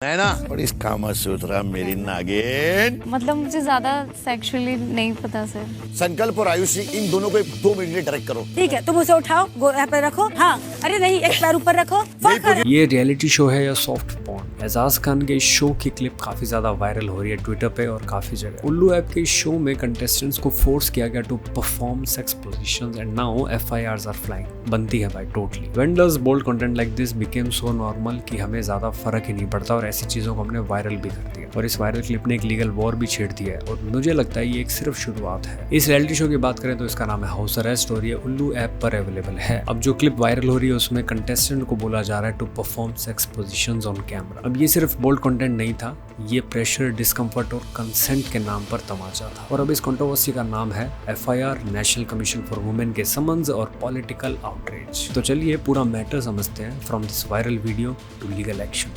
है ना। और इस कामसूत्र मेरी नागिन। मतलब मुझे ज्यादा सेक्सुअली नहीं पता सर। संकल्प और आयुषी इन दोनों को 2 मिनट में डायरेक्ट करो। ठीक है, तुम उसे उठाओ, यहाँ पे रखो। हाँ, अरे नहीं, एक पैर ऊपर रखो। ये रियलिटी शो है या सॉफ्ट पॉर्न। एजाज खान के इस शो की क्लिप काफी ज्यादा वायरल हो रही है ट्विटर पे और काफी जगह। उल्लू ऐप के इस शो में कंटेस्टेंट्स को फोर्स किया गया to perform sex positions and now FIRs are flying. बनती है भाई totally. When does bold content like this became so normal कि हमें ज्यादा फर्क ही नहीं पड़ता और ऐसी चीजों को हमने वायरल भी कर दिया। और इस वायरल क्लिप ने एक लीगल वॉर भी छेड़ दिया है और मुझे लगता है ये एक सिर्फ शुरुआत है। इस रियलिटी शो की बात करें तो इसका नाम है हाउस अरेस्ट और ये उल्लू ऐप पर अवेलेबल है। अब जो क्लिप वायरल हो रही है उसमें कंटेस्टेंट को बोला जा रहा है to perform sex positions on camera. अब ये सिर्फ बोल्ड कंटेंट नहीं था, ये प्रेशर, डिस्कम्फर्ट और कंसेंट के नाम पर तमाचा था। और अब इस कंट्रोवर्सी का नाम है FIR, National commission for Women के समन्स और पॉलिटिकल आउटरीच। तो चलिए पूरा मैटर समझते हैं from this viral video to legal action.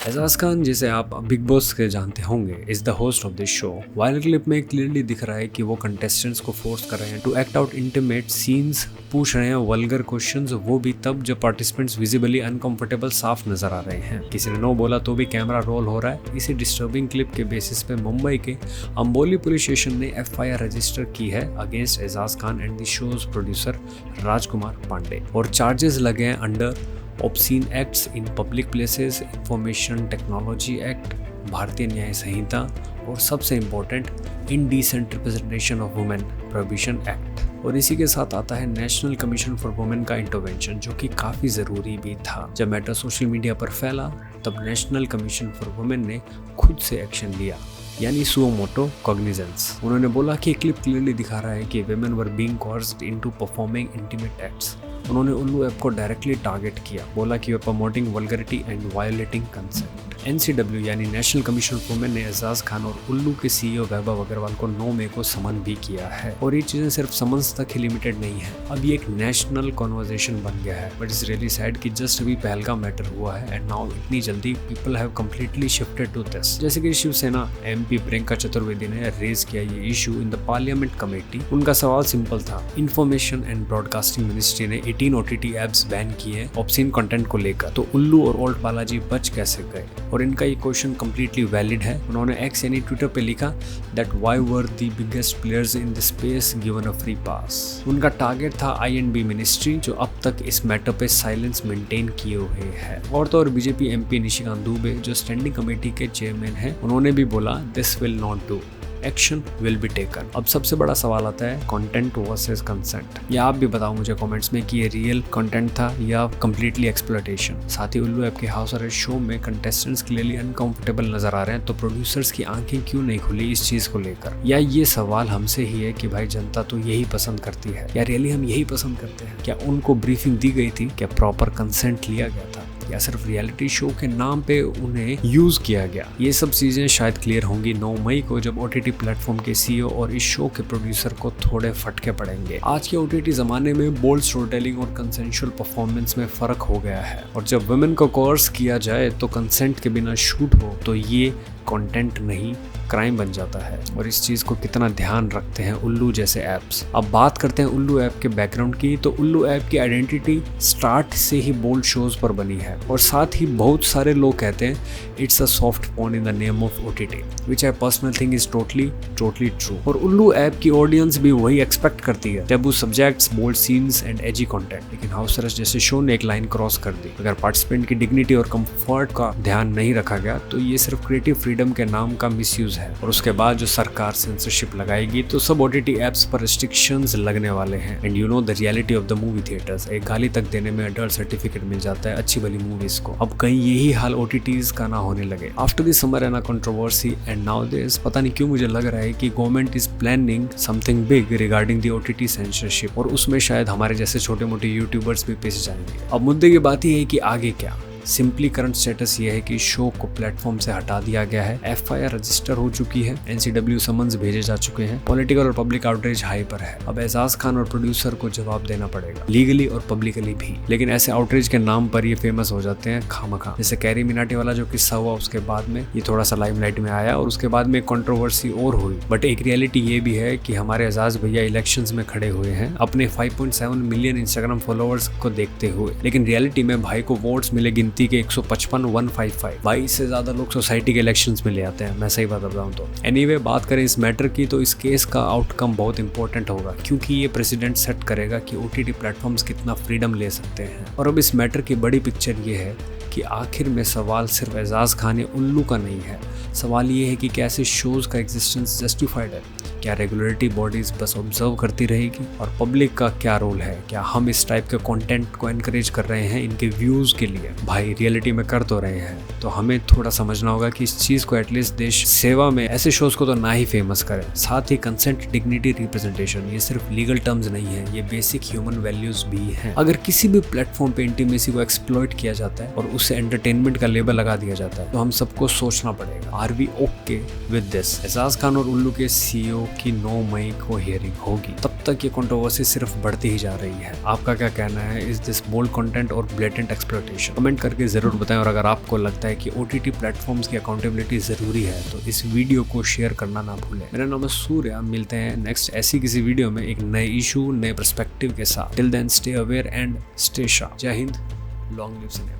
Ejaz Khan, जिसे आप बिग बॉस के जानते होंगे, is the host of this show. Viral clip में क्लियरली दिख रहा है कि वो कंटेस्टेंट्स को फोर्स कर रहे हैं to act out intimate scenes, पूछ रहे हैं वल्गर क्वेश्चंस, वो भी तब जब पार्टिसिपेंट्स विजिबली अनकंफर्टेबल साफ नजर आ रहे हैं। किसी ने नो बोला तो भी कैमरा रोल हो रहा है। इसी डिस्टर्बिंग क्लिप के बेसिस पे मुंबई के अंबोली पुलिस स्टेशन ने FIR रजिस्टर की है against Ejaz Khan and the show's producer Rajkumar Pandey और चार्जेस लगे हैं under obscene acts in public places, information technology act, Bharatiya Nyaya Sanhita और सबसे important indecent representation of women prohibition act. और इसी के साथ आता है नेशनल कमीशन फॉर वुमेन का इंटरवेंशन, जो कि काफ़ी ज़रूरी भी था। जब मैटर सोशल मीडिया पर फैला तब नेशनल कमीशन फॉर वुमेन ने खुद से एक्शन लिया, यानी सुओ मोटो कॉग्निजेंस। उन्होंने बोला कि क्लिप क्लियरली दिखा रहा है कि women were being coerced into performing intimate acts। उन्होंने उल्लू ऐप को डायरेक्टली टारगेट किया, बोला कि वे promoting vulgarity and violating consent. NCW यानी नेशनल कमीशन फॉर वुमेन ने एजाज खान और उल्लू के CEO वैभव अग्रवाल को 9 मई को समन भी किया है। और ये चीजें सिर्फ समन्स तक ही लिमिटेड नहीं है, अब ये एक नेशनल कॉन्वर्सेशन बन गया है। बट इट्स रियली सैड कि जस्ट अभी पहलगाम मैटर हुआ है एंड नाउ इतनी जल्दी people have completely shifted to this. जैसे कि शिवसेना MP प्रियंका चतुर्वेदी ने रेज किया ये issue in the parliament committee. उनका सवाल सिंपल था, इंफॉर्मेशन एंड ब्रॉडकास्टिंग मिनिस्ट्री ने 18 OTT एप्स बैन किए ऑब्सीन कंटेंट को लेकर, तो उल्लू और ओल्ड बालाजी बच कैसे गए? और इनका ये क्वेश्चन कंप्लीटली वैलिड है। उन्होंने X यानी ट्विटर पे लिखा that why were the biggest players in the space given a free pass. उनका टारगेट था INB मिनिस्ट्री, जो अब तक इस मैटर पे साइलेंस मेंटेन किए हुए है। और तो और BJP MP निशिकांत दुबे, जो स्टैंडिंग कमेटी के चेयरमैन हैं, उन्होंने भी बोला this will not do, action will be taken. अब सबसे बड़ा सवाल आता है कंटेंट वर्सेस कंसेंट। या आप भी बताओ मुझे कमेंट्स में कि ये रियल कंटेंट था या कंप्लीटली एक्सप्लॉयटेशन। साथ ही उल्लू ऐप के हाउस अरेस्ट शो में कंटेस्टेंट्स क्लियरली अनकंफर्टेबल नजर आ रहे हैं, तो प्रोड्यूसर्स की आंखें क्यों नहीं खुली इस चीज को लेकर? या ये सवाल हमसे ही है कि भाई जनता तो यही पसंद करती है, या रियली हम यही पसंद करते हैं? क्या उनको ब्रीफिंग दी गई थी? क्या प्रॉपर कंसेंट लिया गया था, या सिर्फ रियलिटी शो के नाम पे उन्हें यूज किया गया? ये सब चीजें शायद क्लियर होंगी 9 मई को, जब OTT प्लेटफॉर्म के CEO और इस शो के प्रोड्यूसर को थोड़े फटके पड़ेंगे। आज के OTT जमाने में बोल्ड स्टोरी टेलिंग और कंसेंशुअल परफॉर्मेंस में फर्क हो गया है, और जब वुमेन को कोर्स किया जाए तो कंसेंट के बिना शूट हो तो ये कंटेंट नहीं, क्राइम बन जाता है। और इस चीज को कितना ध्यान रखते हैं उल्लू जैसे एप्स। अब बात करते हैं उल्लू ऐप के बैकग्राउंड की, तो उल्लू ऐप की आइडेंटिटी स्टार्ट से ही बोल्ड शोज पर बनी है, और साथ ही बहुत सारे लोग कहते हैं it's a soft porn in the name of OTT, which I personal think is totally true. और उल्लू ऐप की ऑडियंस भी वही एक्सपेक्ट करती है, taboo subjects, bold scenes and edgy content. लेकिन हाउस अरेस्ट जैसे शो ने एक लाइन क्रॉस कर दी। अगर पार्टिसिपेंट की डिग्निटी और कंफर्ट का ध्यान नहीं रखा गया तो ये सिर्फ क्रिएटिव फ्रीडम के नाम का मिसयूज है। और उसके बाद जो सरकार सेंसरशिप लगाएगी तो सब OTT एप्स पर रिस्ट्रिक्शंस लगने वाले हैं। And you know the reality of the movie theatres, एक गाली तक देने में अडल्ट सर्टिफिकेट मिल जाता है अच्छी भली मूवीज को। अब कहीं यही हाल OTTs का ना होने लगे। After the summer and controversy and now this, पता नहीं क्यों मुझे लग रहा है कि government is planning something big regarding the OTT censorship, और उसमें शायद हमारे जैसे छोटे मोटे यूट्यूबर्स भी पिस जाएंगे। अब मुद्दे की बात ही है कि आगे क्या? सिंपली करंट स्टेटस ये है कि शो को प्लेटफॉर्म से हटा दिया गया है, FIR रजिस्टर हो चुकी है, NCW समन्स भेजे जा चुके हैं, पॉलिटिकल और पब्लिक आउटरीच हाई पर है। अब एजाज खान और प्रोड्यूसर को जवाब देना पड़ेगा, लीगली और पब्लिकली भी। लेकिन ऐसे आउटरीच के नाम पर ये फेमस हो जाते हैं खामखा। जैसे कैरी मिनाटी वाला जो किस्सा हुआ, उसके बाद में ये थोड़ा सा लाइमलाइट में आया और उसके बाद में कंट्रोवर्सी और हुई। बट एक रियलिटी ये भी है कि हमारे एजाज भैया इलेक्शंस में खड़े हुए हैं अपने 5.7 मिलियन इंस्टाग्राम फॉलोअर्स को देखते हुए, लेकिन रियलिटी में भाई को वोट्स मिले गिनती के 155 भाई इससे ज्यादा लोग सोसाइटी के इलेक्शंस में ले आते हैं, मैं सही बात बताऊं तो। एनीवे, बात करें इस मैटर की तो इस केस का आउटकम बहुत इंपॉर्टेंट होगा, क्योंकि ये प्रेसिडेंट सेट करेगा कि OTT प्लेटफॉर्म्स कितना फ्रीडम ले सकते हैं। और अब इस मैटर की बड़ी पिक्चर ये है कि आखिर में सवाल सिर्फ एजाज खान या उल्लू का नहीं है, सवाल ये है कि क्या ऐसे शोज का एग्जिस्टेंस जस्टिफाइड है? क्या रेगुलेटरी बॉडीज बस ऑब्जर्व करती रहेगी? और पब्लिक का क्या रोल है? क्या हम इस टाइप के कंटेंट को एनकरेज कर रहे हैं इनके व्यूज के लिए? भाई रियलिटी में कर तो रहे हैं, तो हमें थोड़ा समझना होगा कि इस चीज को एटलीस्ट देश सेवा में ऐसे शोज को तो ना ही फेमस करें। साथ ही कंसेंट, डिग्निटी, रिप्रेजेंटेशन, ये सिर्फ लीगल टर्म्स नहीं है, ये बेसिक ह्यूमन वैल्यूज भी हैं। अगर किसी भी प्लेटफॉर्म पे इंटीमेसी को एक्सप्लॉइट किया जाता है और उसे एंटरटेनमेंट का लेबल लगा दिया जाता है, तो हम सबको सोचना पड़ेगा, are we okay with this? Ejaz Khan और उल्लू के CEO की 9 मई को हियरिंग होगी, तब तक ये कंट्रोवर्सी सिर्फ बढ़ती ही जा रही है। आपका क्या कहना है? इज दिस बोल्ड कंटेंट और ब्लेटेंट एक्सप्लॉइटेशन? कमेंट करके जरूर बताएं। और अगर आपको लगता है कि OTT प्लेटफॉर्म्स की अकाउंटेबिलिटी जरूरी है तो इस वीडियो को शेयर करना ना भूलें। मेरा नाम है सूर्या, मिलते हैं नेक्स्ट ऐसी किसी वीडियो में एक नए इशू, नए पर्सपेक्टिव के साथ। Till then stay aware and stay sharp. जय हिंद, लॉन्ग लिव सिनेमा।